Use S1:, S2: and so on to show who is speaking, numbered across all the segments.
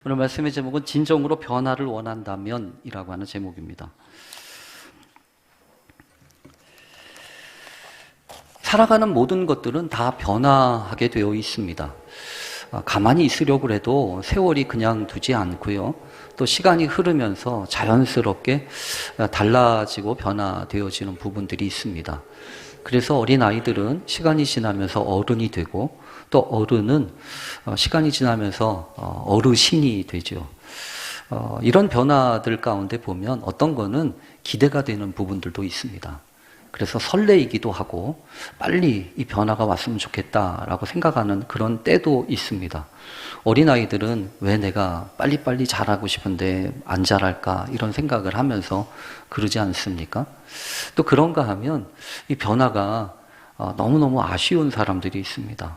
S1: 오늘 말씀의 제목은 진정으로 변화를 원한다면 이라고 하는 제목입니다. 살아가는 모든 것들은 다 변화하게 되어 있습니다. 가만히 있으려고 해도 세월이 그냥 두지 않고요. 또 시간이 흐르면서 자연스럽게 달라지고 변화되어지는 부분들이 있습니다. 그래서 어린아이들은 시간이 지나면서 어른이 되고 또 어른은 시간이 지나면서 어르신이 되죠. 이런 변화들 가운데 보면 어떤 거는 기대가 되는 부분들도 있습니다. 그래서 설레이기도 하고 빨리 이 변화가 왔으면 좋겠다라고 생각하는 그런 때도 있습니다. 어린아이들은 왜 내가 빨리빨리 자라고 싶은데 안 자랄까 이런 생각을 하면서 그러지 않습니까? 또 그런가 하면 이 변화가 너무너무 아쉬운 사람들이 있습니다.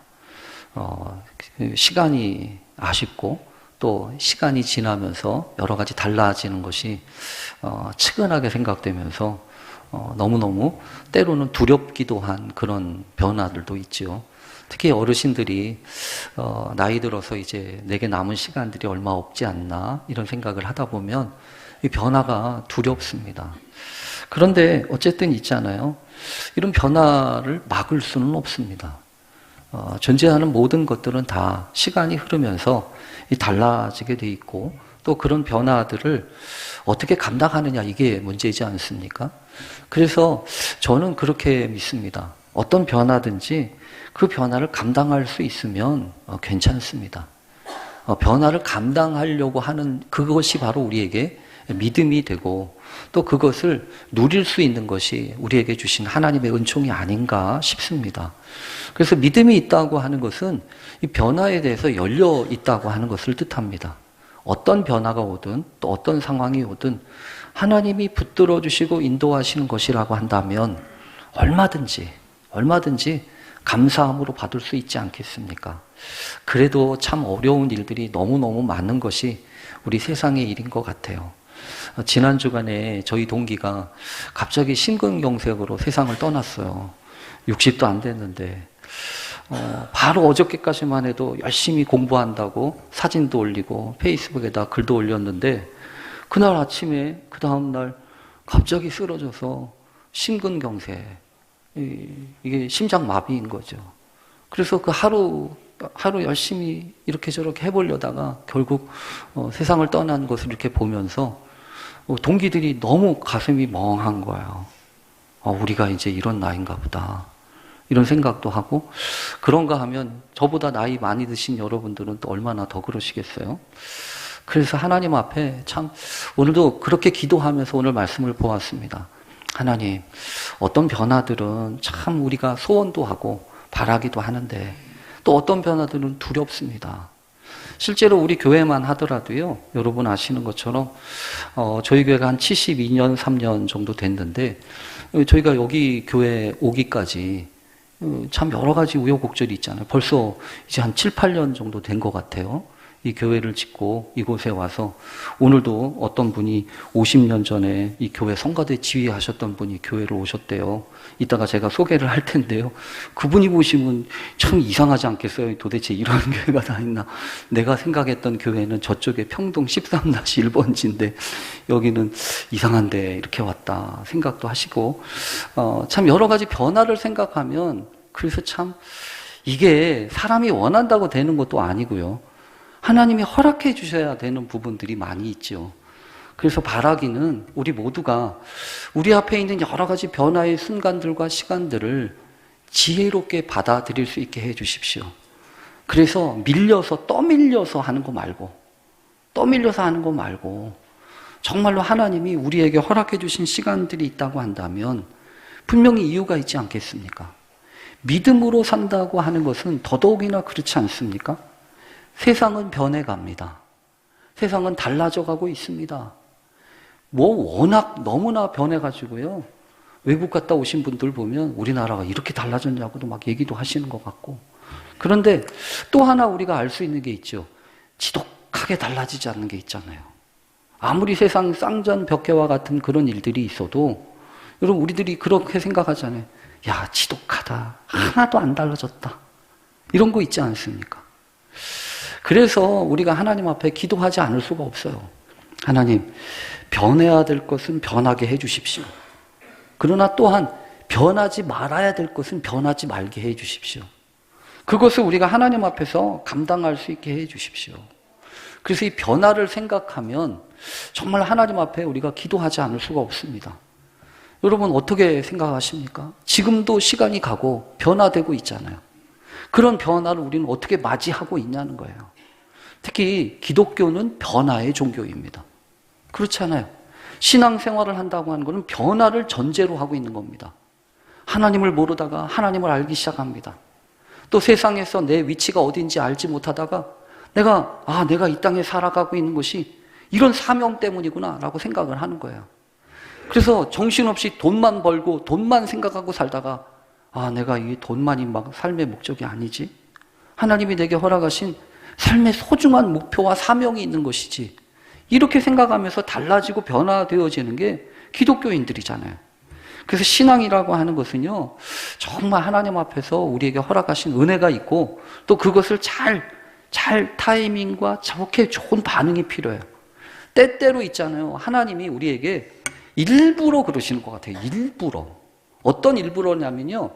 S1: 시간이 아쉽고 또 시간이 지나면서 여러 가지 달라지는 것이 측은하게 생각되면서 너무너무 때로는 두렵기도 한 그런 변화들도 있죠. 특히 어르신들이 나이 들어서 이제 내게 남은 시간들이 얼마 없지 않나 이런 생각을 하다 보면 이 변화가 두렵습니다. 그런데 어쨌든 있잖아요. 이런 변화를 막을 수는 없습니다. 존재하는 모든 것들은 다 시간이 흐르면서 달라지게 돼 있고 또 그런 변화들을 어떻게 감당하느냐 이게 문제이지 않습니까? 그래서 저는 그렇게 믿습니다. 어떤 변화든지 그 변화를 감당할 수 있으면 괜찮습니다. 변화를 감당하려고 하는 그것이 바로 우리에게 믿음이 되고 또 그것을 누릴 수 있는 것이 우리에게 주신 하나님의 은총이 아닌가 싶습니다. 그래서 믿음이 있다고 하는 것은 이 변화에 대해서 열려 있다고 하는 것을 뜻합니다. 어떤 변화가 오든 또 어떤 상황이 오든 하나님이 붙들어 주시고 인도하시는 것이라고 한다면 얼마든지 감사함으로 받을 수 있지 않겠습니까? 그래도 참 어려운 일들이 너무너무 많은 것이 우리 세상의 일인 것 같아요. 지난 주간에 저희 동기가 갑자기 심근경색으로 세상을 떠났어요. 60도 안 됐는데 바로 어저께까지만 해도 열심히 공부한다고 사진도 올리고 페이스북에다 글도 올렸는데 그날 아침에 그 다음날 갑자기 쓰러져서 심근경색, 이게 심장마비인 거죠. 그래서 그 하루 열심히 이렇게 저렇게 해보려다가 결국 세상을 떠난 것을 이렇게 보면서 동기들이 너무 가슴이 멍한 거예요. 우리가 이제 이런 나이인가 보다. 이런 생각도 하고, 그런가 하면 저보다 나이 많이 드신 여러분들은 또 얼마나 더 그러시겠어요? 그래서 하나님 앞에 참 오늘도 그렇게 기도하면서 오늘 말씀을 보았습니다. 하나님, 어떤 변화들은 참 우리가 소원도 하고 바라기도 하는데 또 어떤 변화들은 두렵습니다. 실제로 우리 교회만 하더라도요, 여러분 아시는 것처럼 저희 교회가 한 72년, 3년 정도 됐는데 저희가 여기 교회 오기까지 참 여러 가지 우여곡절이 있잖아요. 벌써 이제 한 7, 8년 정도 된 것 같아요. 이 교회를 짓고 이곳에 와서 오늘도 어떤 분이 50년 전에 이 교회 성가대 지휘하셨던 분이 교회를 오셨대요. 이따가 제가 소개를 할 텐데요. 그분이 보시면 참 이상하지 않겠어요? 도대체 이런 교회가 다 있나? 내가 생각했던 교회는 저쪽에 평동 13-1번지인데 여기는 이상한데 이렇게 왔다 생각도 하시고 참 여러 가지 변화를 생각하면 그래서 참 이게 사람이 원한다고 되는 것도 아니고요. 하나님이 허락해 주셔야 되는 부분들이 많이 있죠. 그래서 바라기는 우리 모두가 우리 앞에 있는 여러 가지 변화의 순간들과 시간들을 지혜롭게 받아들일 수 있게 해 주십시오. 그래서 떠밀려서 하는 거 말고 정말로 하나님이 우리에게 허락해 주신 시간들이 있다고 한다면 분명히 이유가 있지 않겠습니까? 믿음으로 산다고 하는 것은 더더욱이나 그렇지 않습니까? 세상은 변해갑니다. 세상은 달라져 가고 있습니다. 워낙 너무나 변해가지고요. 외국 갔다 오신 분들 보면 우리나라가 이렇게 달라졌냐고도 막 얘기도 하시는 것 같고. 그런데 또 하나 우리가 알 수 있는 게 있죠. 지독하게 달라지지 않는 게 있잖아요. 아무리 세상 쌍전벽해와 같은 그런 일들이 있어도 여러분 우리들이 그렇게 생각하잖아요. 야, 지독하다. 하나도 안 달라졌다. 이런 거 있지 않습니까? 그래서 우리가 하나님 앞에 기도하지 않을 수가 없어요. 하나님, 변해야 될 것은 변하게 해주십시오. 그러나 또한 변하지 말아야 될 것은 변하지 말게 해주십시오. 그것을 우리가 하나님 앞에서 감당할 수 있게 해주십시오. 그래서 이 변화를 생각하면 정말 하나님 앞에 우리가 기도하지 않을 수가 없습니다. 여러분 어떻게 생각하십니까? 지금도 시간이 가고 변화되고 있잖아요. 그런 변화를 우리는 어떻게 맞이하고 있냐는 거예요. 특히 기독교는 변화의 종교입니다. 그렇잖아요. 신앙생활을 한다고 하는 것은 변화를 전제로 하고 있는 겁니다. 하나님을 모르다가 하나님을 알기 시작합니다. 또 세상에서 내 위치가 어딘지 알지 못하다가 내가 이 땅에 살아가고 있는 것이 이런 사명 때문이구나 라고 생각을 하는 거예요. 그래서 정신없이 돈만 벌고 돈만 생각하고 살다가 내가 이 돈만이 막 삶의 목적이 아니지. 하나님이 내게 허락하신 삶의 소중한 목표와 사명이 있는 것이지. 이렇게 생각하면서 달라지고 변화되어지는 게 기독교인들이잖아요. 그래서 신앙이라고 하는 것은요, 정말 하나님 앞에서 우리에게 허락하신 은혜가 있고 또 그것을 잘 타이밍과 좋게 좋은 반응이 필요해요. 때때로 있잖아요. 하나님이 우리에게 일부러 그러시는 것 같아요. 일부러. 어떤 일부러냐면요.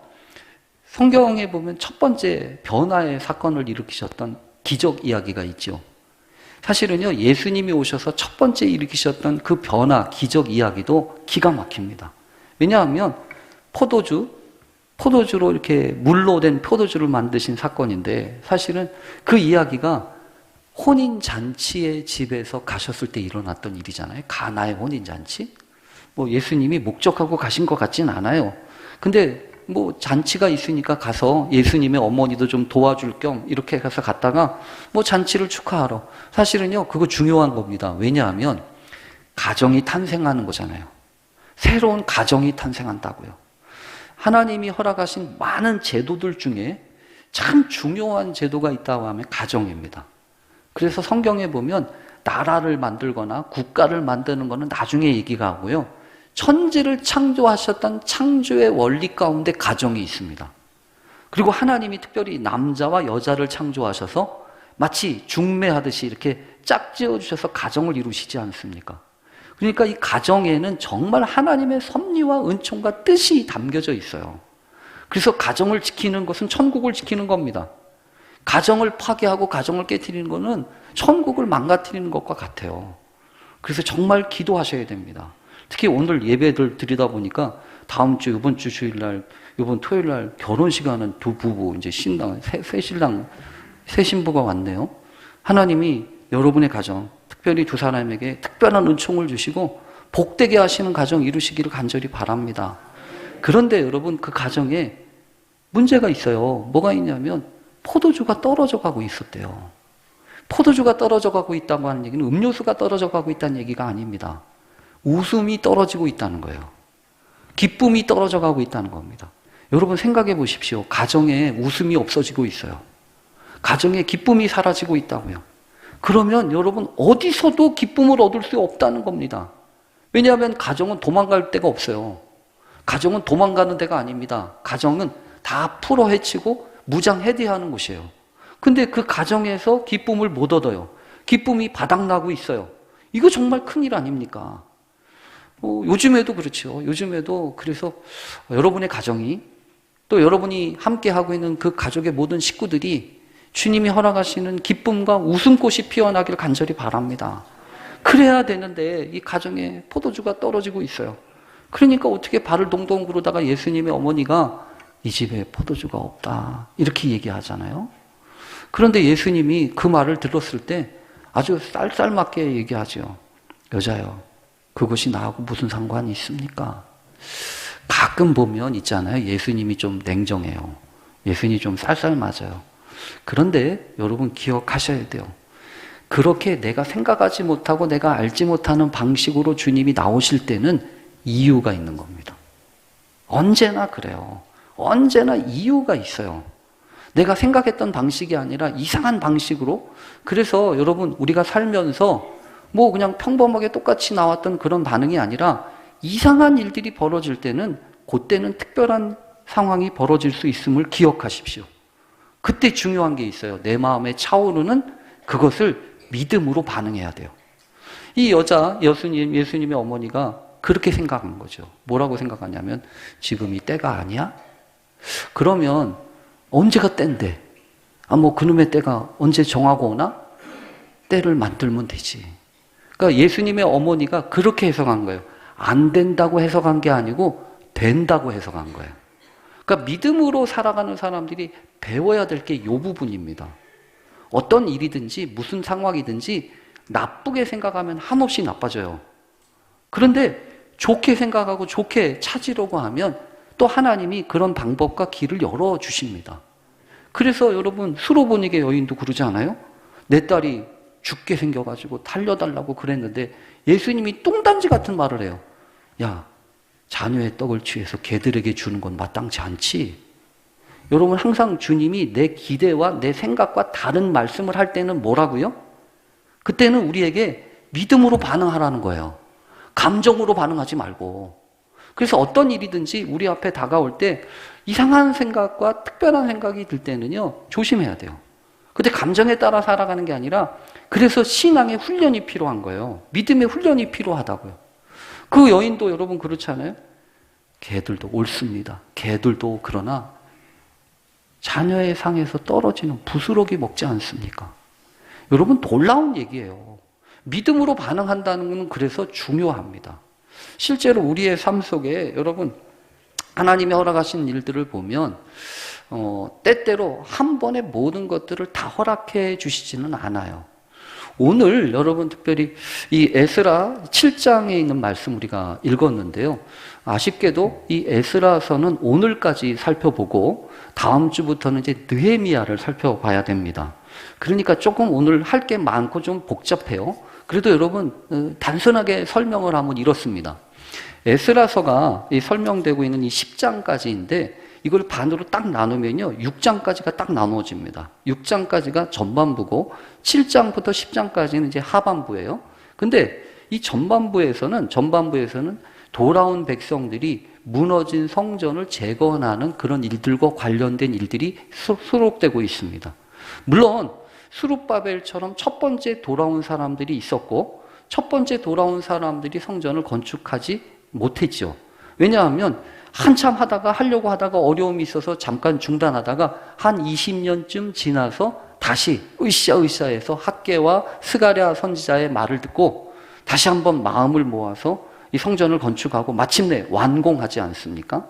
S1: 성경에 보면 첫 번째 변화의 사건을 일으키셨던 기적 이야기가 있죠. 사실은요, 예수님이 오셔서 첫 번째 일으키셨던 그 변화, 기적 이야기도 기가 막힙니다. 왜냐하면 포도주로 이렇게 물로 된 포도주를 만드신 사건인데 사실은 그 이야기가 혼인잔치의 집에서 가셨을 때 일어났던 일이잖아요. 가나의 혼인잔치. 예수님이 목적하고 가신 것 같진 않아요. 근데 잔치가 있으니까 가서 예수님의 어머니도 좀 도와줄 겸 이렇게 가서 갔다가 잔치를 축하하러. 사실은요, 그거 중요한 겁니다. 왜냐하면 가정이 탄생하는 거잖아요. 새로운 가정이 탄생한다고요. 하나님이 허락하신 많은 제도들 중에 참 중요한 제도가 있다고 하면 가정입니다. 그래서 성경에 보면 나라를 만들거나 국가를 만드는 거는 나중에 얘기가 하고요. 천지를 창조하셨던 창조의 원리 가운데 가정이 있습니다. 그리고 하나님이 특별히 남자와 여자를 창조하셔서 마치 중매하듯이 이렇게 짝지어 주셔서 가정을 이루시지 않습니까? 그러니까 이 가정에는 정말 하나님의 섭리와 은총과 뜻이 담겨져 있어요. 그래서 가정을 지키는 것은 천국을 지키는 겁니다. 가정을 파괴하고 가정을 깨트리는 것은 천국을 망가뜨리는 것과 같아요. 그래서 정말 기도하셔야 됩니다. 특히 오늘 예배들 드리다 보니까 다음 주, 이번 주 주일날, 이번 토요일날 결혼식 하는 두 부부, 이제 신랑, 새 신랑, 새 신부가 왔네요. 하나님이 여러분의 가정, 특별히 두 사람에게 특별한 은총을 주시고 복되게 하시는 가정 이루시기를 간절히 바랍니다. 그런데 여러분, 그 가정에 문제가 있어요. 뭐가 있냐면 포도주가 떨어져 가고 있었대요. 포도주가 떨어져 가고 있다고 하는 얘기는 음료수가 떨어져 가고 있다는 얘기가 아닙니다. 웃음이 떨어지고 있다는 거예요. 기쁨이 떨어져 가고 있다는 겁니다. 여러분 생각해 보십시오. 가정에 웃음이 없어지고 있어요. 가정에 기쁨이 사라지고 있다고요. 그러면 여러분 어디서도 기쁨을 얻을 수 없다는 겁니다. 왜냐하면 가정은 도망갈 데가 없어요. 가정은 도망가는 데가 아닙니다. 가정은 다 풀어 헤치고 무장 해제하는 곳이에요. 근데 그 가정에서 기쁨을 못 얻어요. 기쁨이 바닥나고 있어요. 이거 정말 큰일 아닙니까? 요즘에도 그렇죠. 요즘에도 그래서 여러분의 가정이 또 여러분이 함께하고 있는 그 가족의 모든 식구들이 주님이 허락하시는 기쁨과 웃음꽃이 피어나기를 간절히 바랍니다. 그래야 되는데 이 가정에 포도주가 떨어지고 있어요. 그러니까 어떻게 발을 동동 구르다가 예수님의 어머니가 이 집에 포도주가 없다 이렇게 얘기하잖아요. 그런데 예수님이 그 말을 들었을 때 아주 쌀쌀맞게 얘기하죠. 여자요, 그것이 나하고 무슨 상관이 있습니까? 가끔 보면 있잖아요. 예수님이 좀 냉정해요. 예수님이 좀 쌀쌀맞아요. 그런데 여러분 기억하셔야 돼요. 그렇게 내가 생각하지 못하고 내가 알지 못하는 방식으로 주님이 나오실 때는 이유가 있는 겁니다. 언제나 그래요. 언제나 이유가 있어요. 내가 생각했던 방식이 아니라 이상한 방식으로. 그래서 여러분 우리가 살면서 그냥 평범하게 똑같이 나왔던 그런 반응이 아니라 이상한 일들이 벌어질 때는 그때는 특별한 상황이 벌어질 수 있음을 기억하십시오. 그때 중요한 게 있어요. 내 마음에 차오르는 그것을 믿음으로 반응해야 돼요. 이 여자, 예수님의 어머니가 그렇게 생각한 거죠. 뭐라고 생각하냐면, 지금이 때가 아니야? 그러면 언제가 때인데? 그놈의 때가 언제 정하고 오나? 때를 만들면 되지. 그러니까 예수님의 어머니가 그렇게 해석한 거예요. 안 된다고 해석한 게 아니고 된다고 해석한 거예요. 그러니까 믿음으로 살아가는 사람들이 배워야 될 게 이 부분입니다. 어떤 일이든지 무슨 상황이든지 나쁘게 생각하면 한없이 나빠져요. 그런데 좋게 생각하고 좋게 찾으려고 하면 또 하나님이 그런 방법과 길을 열어주십니다. 그래서 여러분, 수로보니게 여인도 그러지 않아요? 내 딸이 죽게 생겨가지고 달려달라고 그랬는데 예수님이 똥단지 같은 말을 해요. 야, 자녀의 떡을 취해서 개들에게 주는 건 마땅치 않지. 여러분, 항상 주님이 내 기대와 내 생각과 다른 말씀을 할 때는 뭐라고요? 그때는 우리에게 믿음으로 반응하라는 거예요. 감정으로 반응하지 말고. 그래서 어떤 일이든지 우리 앞에 다가올 때 이상한 생각과 특별한 생각이 들 때는요, 조심해야 돼요. 근데 감정에 따라 살아가는 게 아니라, 그래서 신앙의 훈련이 필요한 거예요. 믿음의 훈련이 필요하다고요. 그 여인도 여러분 그렇지 않아요? 개들도 옳습니다. 개들도 그러나 자녀의 상에서 떨어지는 부스러기 먹지 않습니까? 여러분, 놀라운 얘기예요. 믿음으로 반응한다는 건 그래서 중요합니다. 실제로 우리의 삶 속에 여러분, 하나님이 허락하신 일들을 보면 때때로 한 번에 모든 것들을 다 허락해 주시지는 않아요. 오늘 여러분 특별히 이 에스라 7장에 있는 말씀 우리가 읽었는데요. 아쉽게도 이 에스라서는 오늘까지 살펴보고 다음 주부터는 이제 느헤미야를 살펴봐야 됩니다. 그러니까 조금 오늘 할 게 많고 좀 복잡해요. 그래도 여러분 단순하게 설명을 하면 이렇습니다. 에스라서가 설명되고 있는 이 10장까지인데 이걸 반으로 딱 나누면요 6장까지가 딱 나누어집니다. 6장까지가 전반부고 7장부터 10장까지는 이제 하반부예요. 근데 이 전반부에서는 돌아온 백성들이 무너진 성전을 재건하는 그런 일들과 관련된 일들이 수록되고 있습니다. 물론 스룹바벨처럼 첫 번째 돌아온 사람들이 있었고 첫 번째 돌아온 사람들이 성전을 건축하지 못했죠. 왜냐하면 한참 하려고 하다가 어려움이 있어서 잠깐 중단하다가 한 20년쯤 지나서 다시 으쌰으쌰해서 학개와 스가랴 선지자의 말을 듣고 다시 한번 마음을 모아서 이 성전을 건축하고 마침내 완공하지 않습니까?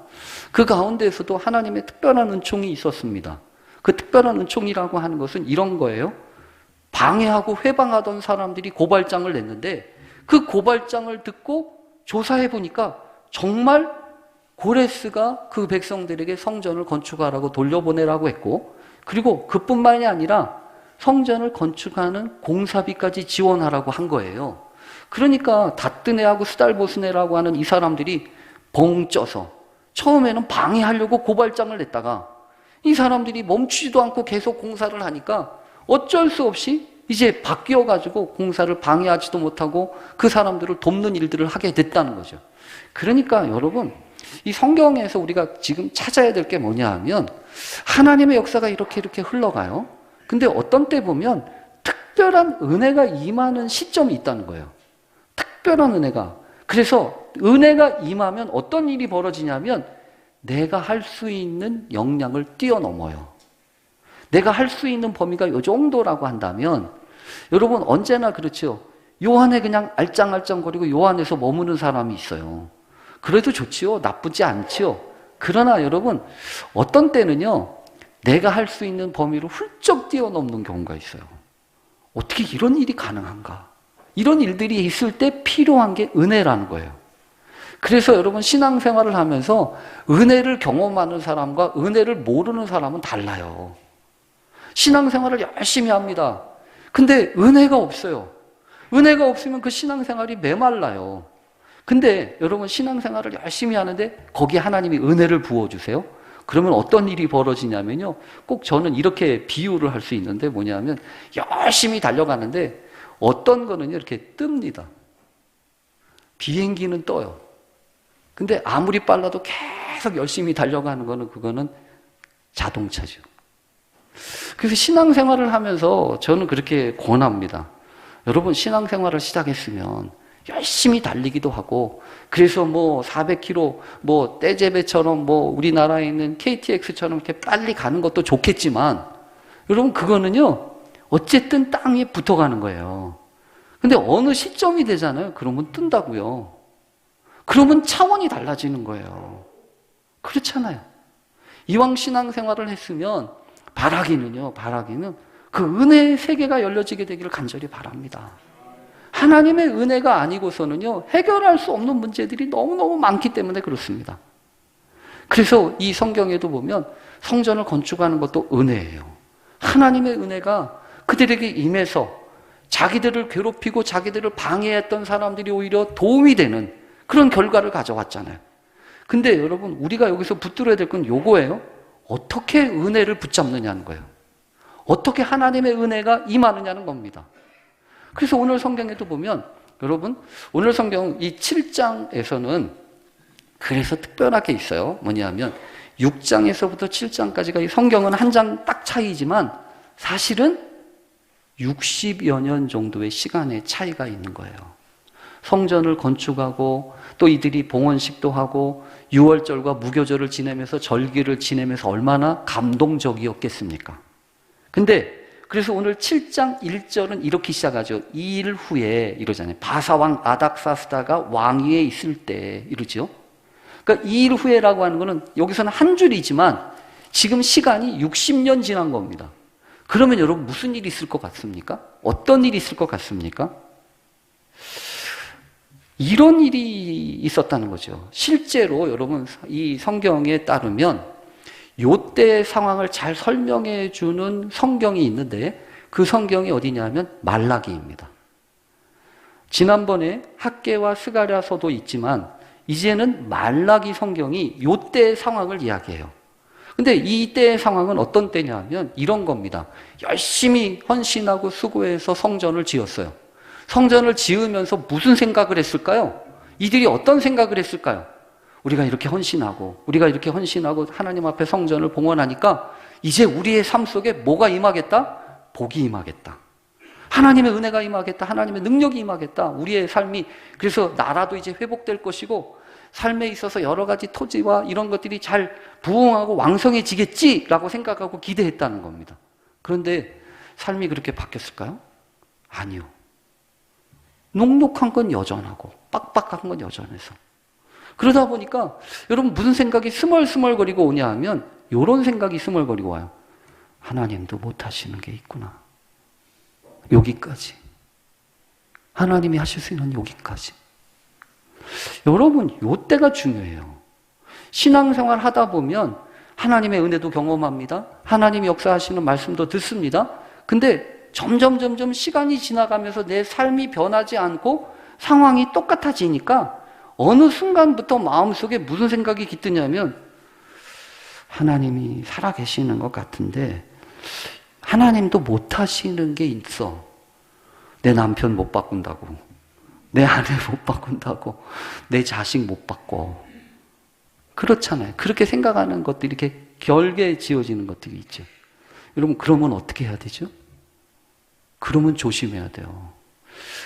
S1: 그 가운데에서도 하나님의 특별한 은총이 있었습니다. 그 특별한 은총이라고 하는 것은 이런 거예요. 방해하고 회방하던 사람들이 고발장을 냈는데 그 고발장을 듣고 조사해 보니까 정말 고레스가 그 백성들에게 성전을 건축하라고 돌려보내라고 했고 그리고 그뿐만이 아니라 성전을 건축하는 공사비까지 지원하라고 한 거예요. 그러니까 다뜨네하고 스달보스네라고 하는 이 사람들이 벙 쪄서 처음에는 방해하려고 고발장을 냈다가 이 사람들이 멈추지도 않고 계속 공사를 하니까 어쩔 수 없이 이제 바뀌어가지고 공사를 방해하지도 못하고 그 사람들을 돕는 일들을 하게 됐다는 거죠. 그러니까 여러분 이 성경에서 우리가 지금 찾아야 될 게 뭐냐 하면 하나님의 역사가 이렇게 흘러가요. 근데 어떤 때 보면 특별한 은혜가 임하는 시점이 있다는 거예요. 특별한 은혜가. 그래서 은혜가 임하면 어떤 일이 벌어지냐면 내가 할 수 있는 역량을 뛰어넘어요. 내가 할 수 있는 범위가 이 정도라고 한다면 여러분 언제나 그렇죠. 요 안에 그냥 알짱알짱거리고 요 안에서 머무는 사람이 있어요. 그래도 좋지요. 나쁘지 않지요. 그러나 여러분 어떤 때는요. 내가 할 수 있는 범위를 훌쩍 뛰어넘는 경우가 있어요. 어떻게 이런 일이 가능한가? 이런 일들이 있을 때 필요한 게 은혜라는 거예요. 그래서 여러분 신앙생활을 하면서 은혜를 경험하는 사람과 은혜를 모르는 사람은 달라요. 신앙생활을 열심히 합니다. 근데 은혜가 없어요. 은혜가 없으면 그 신앙생활이 메말라요. 근데 여러분 신앙생활을 열심히 하는데 거기에 하나님이 은혜를 부어주세요. 그러면 어떤 일이 벌어지냐면요. 꼭 저는 이렇게 비유를 할 수 있는데 뭐냐면 열심히 달려가는데 어떤 거는요 이렇게 뜹니다. 비행기는 떠요. 근데 아무리 빨라도 계속 열심히 달려가는 거는 그거는 자동차죠. 그래서 신앙생활을 하면서 저는 그렇게 권합니다. 여러분, 신앙생활을 시작했으면 열심히 달리기도 하고, 그래서 뭐 400km, 뭐 떼제베처럼 뭐 우리나라에 있는 KTX처럼 이렇게 빨리 가는 것도 좋겠지만, 여러분, 그거는요, 어쨌든 땅에 붙어가는 거예요. 근데 어느 시점이 되잖아요. 그러면 뜬다고요. 그러면 차원이 달라지는 거예요. 그렇잖아요. 이왕 신앙생활을 했으면 바라기는 그 은혜의 세계가 열려지게 되기를 간절히 바랍니다. 하나님의 은혜가 아니고서는요, 해결할 수 없는 문제들이 너무너무 많기 때문에 그렇습니다. 그래서 이 성경에도 보면 성전을 건축하는 것도 은혜예요. 하나님의 은혜가 그들에게 임해서 자기들을 괴롭히고 자기들을 방해했던 사람들이 오히려 도움이 되는 그런 결과를 가져왔잖아요. 근데 여러분, 우리가 여기서 붙들어야 될 건 요거예요. 어떻게 은혜를 붙잡느냐는 거예요. 어떻게 하나님의 은혜가 임하느냐는 겁니다. 그래서 오늘 성경에도 보면, 여러분, 오늘 성경 이 7장에서는 그래서 특별하게 있어요. 뭐냐면 6장에서부터 7장까지가 이 성경은 한 장 딱 차이지만 사실은 60여 년 정도의 시간의 차이가 있는 거예요. 성전을 건축하고 또 이들이 봉헌식도 하고 유월절과 무교절을 지내면서 절기를 지내면서 얼마나 감동적이었겠습니까? 근데 그래서 오늘 7장 1절은 이렇게 시작하죠. 2일 후에 이러잖아요. 바사왕 아닥사스다가 왕위에 있을 때 이러죠. 그러니까 2일 후에라고 하는 거는 여기서는 한 줄이지만 지금 시간이 60년 지난 겁니다. 그러면 여러분 무슨 일이 있을 것 같습니까? 어떤 일이 있을 것 같습니까? 이런 일이 있었다는 거죠. 실제로 여러분 이 성경에 따르면 요때 상황을 잘 설명해 주는 성경이 있는데 그 성경이 어디냐면 말라기입니다. 지난번에 학개와 스가랴서도 있지만 이제는 말라기 성경이 요때의 상황을 이야기해요. 근데 이때의 상황은 어떤 때냐면 이런 겁니다. 열심히 헌신하고 수고해서 성전을 지었어요. 성전을 지으면서 무슨 생각을 했을까요? 이들이 어떤 생각을 했을까요? 우리가 이렇게 헌신하고 하나님 앞에 성전을 봉헌하니까 이제 우리의 삶 속에 뭐가 임하겠다? 복이 임하겠다. 하나님의 은혜가 임하겠다. 하나님의 능력이 임하겠다. 우리의 삶이 그래서 나라도 이제 회복될 것이고 삶에 있어서 여러 가지 토지와 이런 것들이 잘 부흥하고 왕성해지겠지라고 생각하고 기대했다는 겁니다. 그런데 삶이 그렇게 바뀌었을까요? 아니요. 녹록한 건 여전하고 빡빡한 건 여전해서 그러다 보니까 여러분 무슨 생각이 스멀스멀거리고 오냐 하면 이런 생각이 스멀거리고 와요. 하나님도 못하시는 게 있구나. 여기까지. 하나님이 하실 수 있는 여기까지. 여러분 이때가 중요해요. 신앙생활 하다 보면 하나님의 은혜도 경험합니다. 하나님이 역사하시는 말씀도 듣습니다. 근데 점점 시간이 지나가면서 내 삶이 변하지 않고 상황이 똑같아지니까 어느 순간부터 마음속에 무슨 생각이 깃드냐면 하나님이 살아계시는 것 같은데 하나님도 못하시는 게 있어. 내 남편 못 바꾼다고, 내 아내 못 바꾼다고, 내 자식 못 바꿔. 그렇잖아요. 그렇게 생각하는 것들이 이렇게 결계에 지어지는 것들이 있죠. 여러분 그러면 어떻게 해야 되죠? 그러면 조심해야 돼요.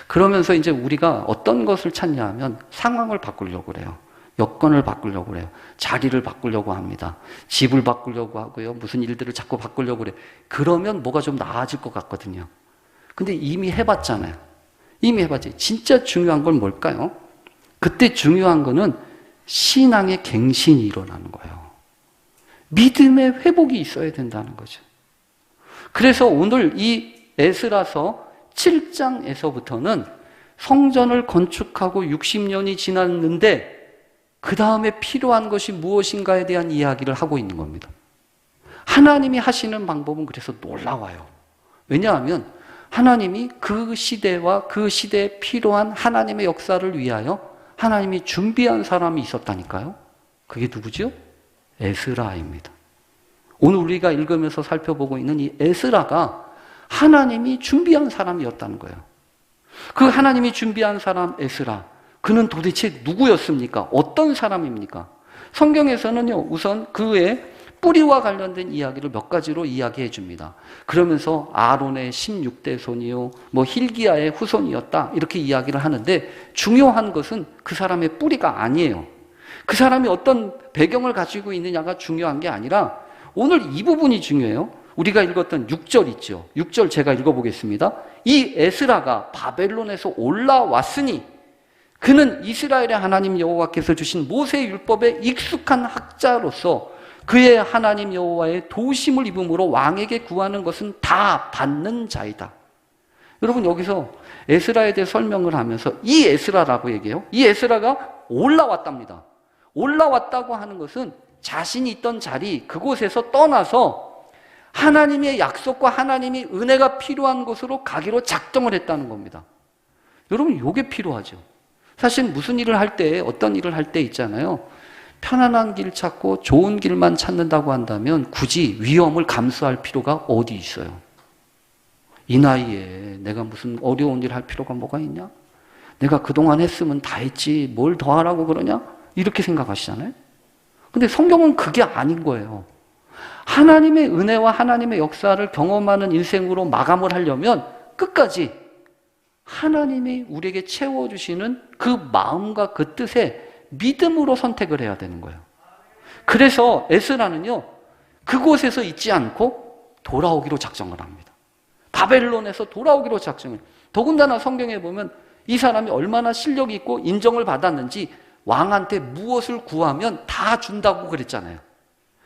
S1: 그러면서 이제 우리가 어떤 것을 찾냐 하면 상황을 바꾸려고 그래요. 여건을 바꾸려고 그래요. 자리를 바꾸려고 합니다. 집을 바꾸려고 하고요. 무슨 일들을 자꾸 바꾸려고 그래요. 그러면 뭐가 좀 나아질 것 같거든요. 근데 이미 해봤잖아요. 이미 해봤지. 진짜 중요한 건 뭘까요? 그때 중요한 거는 신앙의 갱신이 일어나는 거예요. 믿음의 회복이 있어야 된다는 거죠. 그래서 오늘 이 에스라서 7장에서부터는 성전을 건축하고 60년이 지났는데 그 다음에 필요한 것이 무엇인가에 대한 이야기를 하고 있는 겁니다. 하나님이 하시는 방법은 그래서 놀라워요. 왜냐하면 하나님이 그 시대와 그 시대에 필요한 하나님의 역사를 위하여 하나님이 준비한 사람이 있었다니까요. 그게 누구죠? 에스라입니다. 오늘 우리가 읽으면서 살펴보고 있는 이 에스라가 하나님이 준비한 사람이었다는 거예요. 그 하나님이 준비한 사람 에스라, 그는 도대체 누구였습니까? 어떤 사람입니까? 성경에서는요, 우선 그의 뿌리와 관련된 이야기를 몇 가지로 이야기해 줍니다. 그러면서 아론의 16대 손이요, 뭐 힐기야의 후손이었다, 이렇게 이야기를 하는데, 중요한 것은 그 사람의 뿌리가 아니에요. 그 사람이 어떤 배경을 가지고 있느냐가 중요한 게 아니라 오늘 이 부분이 중요해요. 우리가 읽었던 6절 있죠. 6절 제가 읽어보겠습니다. 이 에스라가 바벨론에서 올라왔으니 그는 이스라엘의 하나님 여호와께서 주신 모세 율법에 익숙한 학자로서 그의 하나님 여호와의 도우심을 입음으로 왕에게 구하는 것은 다 받는 자이다. 여러분, 여기서 에스라에 대해 설명을 하면서 이 에스라라고 얘기해요. 이 에스라가 올라왔답니다. 올라왔다고 하는 것은 자신이 있던 자리, 그곳에서 떠나서 하나님의 약속과 하나님의 은혜가 필요한 곳으로 가기로 작정을 했다는 겁니다. 여러분, 이게 필요하죠. 사실 무슨 일을 할 때, 어떤 일을 할 때 있잖아요. 편안한 길 찾고 좋은 길만 찾는다고 한다면 굳이 위험을 감수할 필요가 어디 있어요? 이 나이에 내가 무슨 어려운 일 할 필요가 뭐가 있냐? 내가 그동안 했으면 다 했지 뭘 더 하라고 그러냐? 이렇게 생각하시잖아요. 근데 성경은 그게 아닌 거예요. 하나님의 은혜와 하나님의 역사를 경험하는 인생으로 마감을 하려면 끝까지 하나님이 우리에게 채워주시는 그 마음과 그 뜻에 믿음으로 선택을 해야 되는 거예요. 그래서 에스라는요, 그곳에서 있지 않고 돌아오기로 작정을 합니다. 바벨론에서 돌아오기로 작정을. 더군다나 성경에 보면 이 사람이 얼마나 실력이 있고 인정을 받았는지 왕한테 무엇을 구하면 다 준다고 그랬잖아요.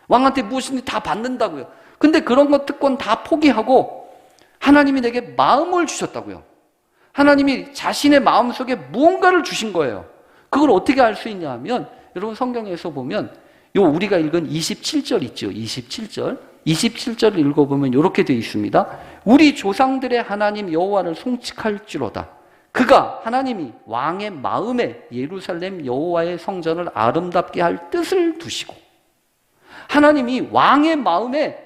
S1: 왕한테 무엇이든 다 받는다고요. 근데 그런 것 특권 다 포기하고 하나님이 내게 마음을 주셨다고요. 하나님이 자신의 마음속에 무언가를 주신 거예요. 그걸 어떻게 알 수 있냐 하면 여러분 성경에서 보면 요 우리가 읽은 27절 있죠. 27절을 읽어보면 이렇게 되어 있습니다. 우리 조상들의 하나님 여호와를 송축할지로다. 그가 하나님이 왕의 마음에 예루살렘 여호와의 성전을 아름답게 할 뜻을 두시고, 하나님이 왕의 마음에,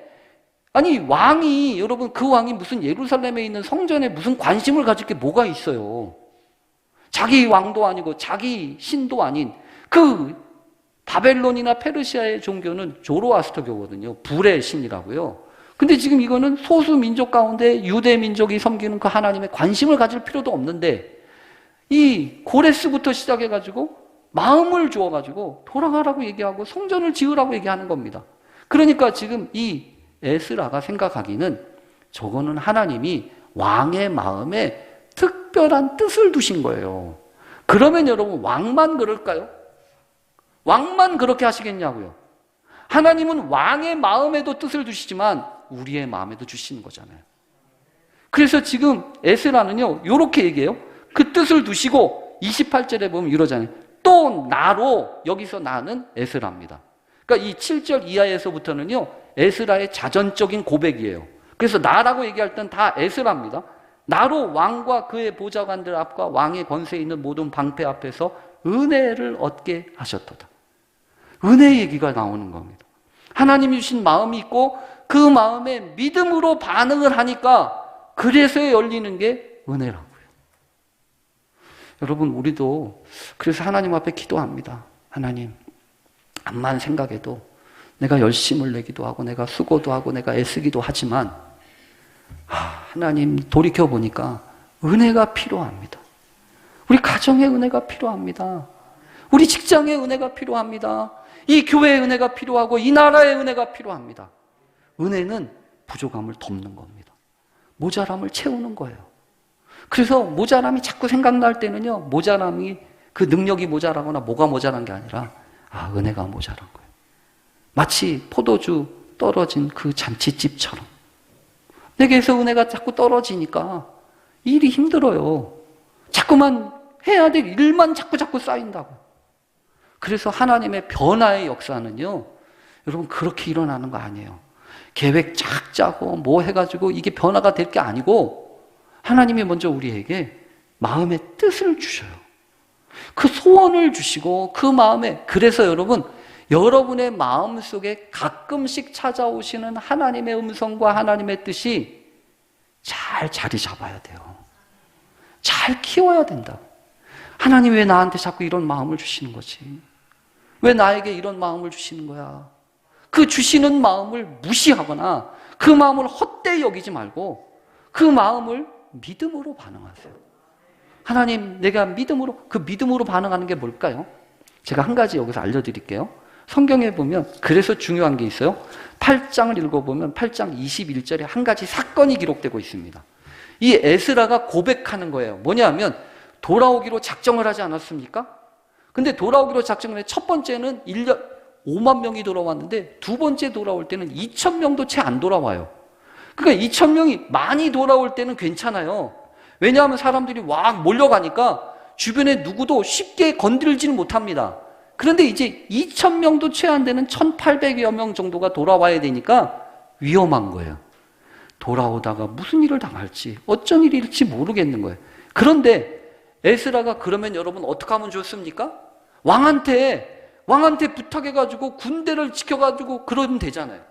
S1: 아니 왕이, 여러분 그 왕이 무슨 예루살렘에 있는 성전에 무슨 관심을 가질 게 뭐가 있어요? 자기 왕도 아니고 자기 신도 아닌 그 바벨론이나 페르시아의 종교는 조로아스터교거든요. 불의 신이라고요. 근데 지금 이거는 소수 민족 가운데 유대 민족이 섬기는 그 하나님에 관심을 가질 필요도 없는데 이 고레스부터 시작해가지고 마음을 주어가지고 돌아가라고 얘기하고 성전을 지으라고 얘기하는 겁니다. 그러니까 지금 이 에스라가 생각하기는 저거는 하나님이 왕의 마음에 특별한 뜻을 두신 거예요. 그러면 여러분 왕만 그럴까요? 왕만 그렇게 하시겠냐고요. 하나님은 왕의 마음에도 뜻을 두시지만 우리의 마음에도 주시는 거잖아요. 그래서 지금 에스라는요 이렇게 얘기해요. 그 뜻을 두시고 28절에 보면 이러잖아요. 또 나로, 여기서 나는 에스라입니다. 그러니까 이 7절 이하에서부터는요 에스라의 자전적인 고백이에요. 그래서 나라고 얘기할 땐 다 에스라입니다. 나로 왕과 그의 보좌관들 앞과 왕의 권세에 있는 모든 방패 앞에서 은혜를 얻게 하셨도다. 은혜 얘기가 나오는 겁니다. 하나님이 주신 마음이 있고 그 마음에 믿음으로 반응을 하니까 그래서 열리는 게 은혜라고요. 여러분 우리도 그래서 하나님 앞에 기도합니다. 하나님, 암만 생각해도 내가 열심을 내기도 하고 내가 수고도 하고 내가 애쓰기도 하지만 하나님 돌이켜보니까 은혜가 필요합니다. 우리 가정의 은혜가 필요합니다. 우리 직장의 은혜가 필요합니다. 이 교회의 은혜가 필요하고 이 나라의 은혜가 필요합니다. 은혜는 부족함을 덮는 겁니다. 모자람을 채우는 거예요. 그래서 모자람이 자꾸 생각날 때는요, 모자람이 그 능력이 모자라거나 뭐가 모자란 게 아니라 은혜가 모자란 거예요. 마치 포도주 떨어진 그 잔치집처럼 내게서 은혜가 자꾸 떨어지니까 일이 힘들어요. 자꾸만 해야 될 일만 자꾸 쌓인다고. 그래서 하나님의 변화의 역사는요, 여러분 그렇게 일어나는 거 아니에요. 계획 쫙 짜고 뭐 해가지고 이게 변화가 될 게 아니고 하나님이 먼저 우리에게 마음의 뜻을 주셔요. 그 소원을 주시고 그 마음에, 그래서 여러분의 마음속에 가끔씩 찾아오시는 하나님의 음성과 하나님의 뜻이 잘 자리 잡아야 돼요. 잘 키워야 된다. 하나님 왜 나한테 자꾸 이런 마음을 주시는 거지? 왜 나에게 이런 마음을 주시는 거야? 그 주시는 마음을 무시하거나 그 마음을 헛되이 여기지 말고 그 마음을 믿음으로 반응하세요. 하나님, 내가 믿음으로, 그 믿음으로 반응하는 게 뭘까요? 제가 한 가지 여기서 알려드릴게요. 성경에 보면 그래서 중요한 게 있어요. 8장을 읽어보면 8장 21절에 한 가지 사건이 기록되고 있습니다. 이 에스라가 고백하는 거예요. 뭐냐면 돌아오기로 작정을 하지 않았습니까? 근데 돌아오기로 작정을 해. 첫 번째는 1년 5만 명이 돌아왔는데 두 번째 돌아올 때는 2천 명도 채 안 돌아와요. 그러니까 2천 명이 많이 돌아올 때는 괜찮아요. 왜냐하면 사람들이 막 몰려가니까 주변에 누구도 쉽게 건들지는 못합니다. 그런데 이제 2천 명도 채 안 되는 1,800여 명 정도가 돌아와야 되니까 위험한 거예요. 돌아오다가 무슨 일을 당할지, 어쩐 일이 일지 모르겠는 거예요. 그런데 에스라가 그러면 여러분 어떻게 하면 좋습니까? 왕한테 부탁해가지고 군대를 지켜가지고 그러면 되잖아요.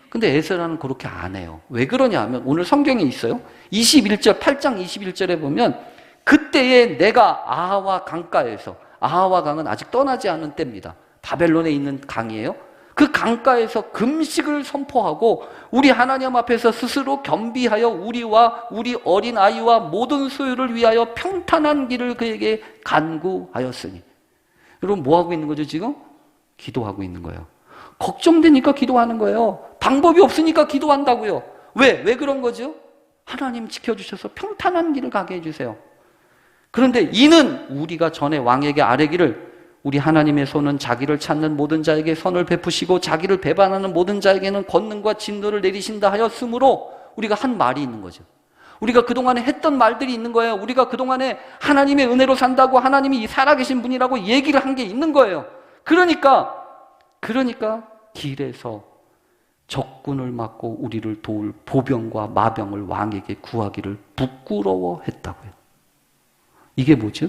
S1: 근데 에스라는 그렇게 안 해요. 왜 그러냐 하면 오늘 성경에 있어요. 21절, 8장 21절에 보면 그때에 내가 아하와 강가에서, 아하와 강은 아직 떠나지 않은 때입니다. 바벨론에 있는 강이에요. 그 강가에서 금식을 선포하고 우리 하나님 앞에서 스스로 겸비하여 우리와 우리 어린 아이와 모든 소유를 위하여 평탄한 길을 그에게 간구하였으니. 여러분 뭐 하고 있는 거죠 지금? 기도하고 있는 거예요. 걱정되니까 기도하는 거예요. 방법이 없으니까 기도한다고요. 왜 그런 거죠? 하나님 지켜주셔서 평탄한 길을 가게 해주세요. 그런데 이는 우리가 전에 왕에게 아뢰기를 우리 하나님의 손은 자기를 찾는 모든 자에게 선을 베푸시고 자기를 배반하는 모든 자에게는 권능과 진노를 내리신다 하였으므로 우리가 한 말이 있는 거죠. 우리가 그동안에 했던 말들이 있는 거예요. 우리가 그동안에 하나님의 은혜로 산다고 하나님이 살아계신 분이라고 얘기를 한 게 있는 거예요. 그러니까 길에서 적군을 막고 우리를 도울 보병과 마병을 왕에게 구하기를 부끄러워했다고요. 이게 뭐죠?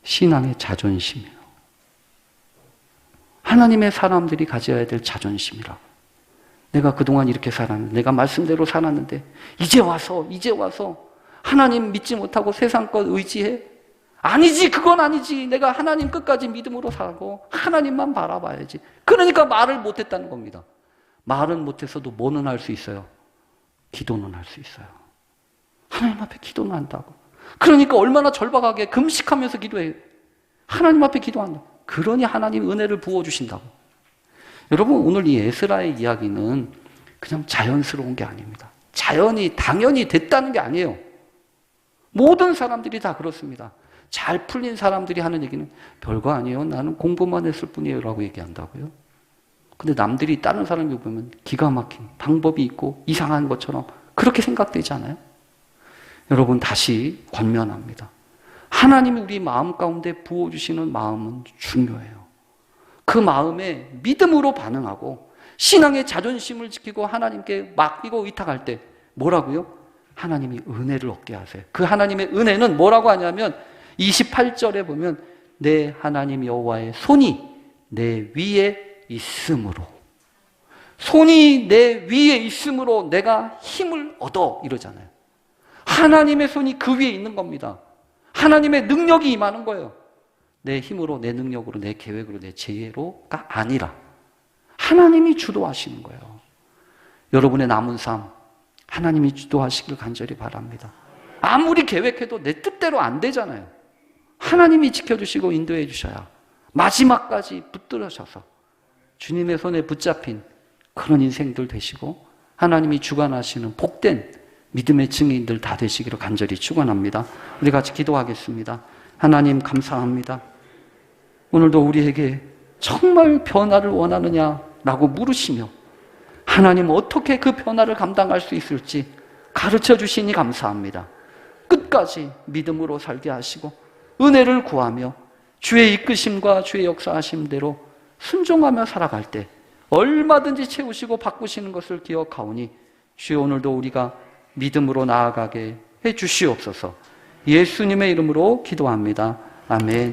S1: 신앙의 자존심이에요. 하나님의 사람들이 가져야 될 자존심이라고. 내가 그동안 이렇게 살았는데, 내가 말씀대로 살았는데 이제 와서 하나님 믿지 못하고 세상 것 의지해? 아니지, 그건 아니지. 내가 하나님 끝까지 믿음으로 살고 하나님만 바라봐야지. 그러니까 말을 못했다는 겁니다. 말은 못했어도 뭐는 할 수 있어요? 기도는 할 수 있어요. 하나님 앞에 기도는 한다고. 그러니까 얼마나 절박하게 금식하면서 기도해요. 하나님 앞에 기도한다. 그러니 하나님 은혜를 부어주신다고. 여러분 오늘 이 에스라의 이야기는 그냥 자연스러운 게 아닙니다. 자연이 당연히 됐다는 게 아니에요. 모든 사람들이 다 그렇습니다. 잘 풀린 사람들이 하는 얘기는 별거 아니에요. 나는 공부만 했을 뿐이에요 라고 얘기한다고요. 근데 남들이 다른 사람이 보면 기가 막힌 방법이 있고 이상한 것처럼 그렇게 생각되지 않아요? 여러분 다시 권면합니다. 하나님이 우리 마음 가운데 부어주시는 마음은 중요해요. 그 마음에 믿음으로 반응하고 신앙의 자존심을 지키고 하나님께 맡기고 의탁할 때 뭐라고요? 하나님이 은혜를 얻게 하세요. 그 하나님의 은혜는 뭐라고 하냐면 28절에 보면 내 하나님 여호와의 손이 내 위에 있으므로, 손이 내 위에 있으므로 내가 힘을 얻어 이러잖아요. 하나님의 손이 그 위에 있는 겁니다. 하나님의 능력이 임하는 거예요. 내 힘으로, 내 능력으로, 내 계획으로, 내 지혜로가 아니라 하나님이 주도하시는 거예요. 여러분의 남은 삶 하나님이 주도하시길 간절히 바랍니다. 아무리 계획해도 내 뜻대로 안 되잖아요. 하나님이 지켜주시고 인도해 주셔야 마지막까지 붙들으셔서 주님의 손에 붙잡힌 그런 인생들 되시고 하나님이 주관하시는 복된 믿음의 증인들 다 되시기를 간절히 축원합니다. 우리 같이 기도하겠습니다. 하나님 감사합니다. 오늘도 우리에게 정말 변화를 원하느냐라고 물으시며 하나님 어떻게 그 변화를 감당할 수 있을지 가르쳐 주시니 감사합니다. 끝까지 믿음으로 살게 하시고 은혜를 구하며 주의 이끄심과 주의 역사하심대로 순종하며 살아갈 때 얼마든지 채우시고 바꾸시는 것을 기억하오니 주여 오늘도 우리가 믿음으로 나아가게 해 주시옵소서. 예수님의 이름으로 기도합니다. 아멘.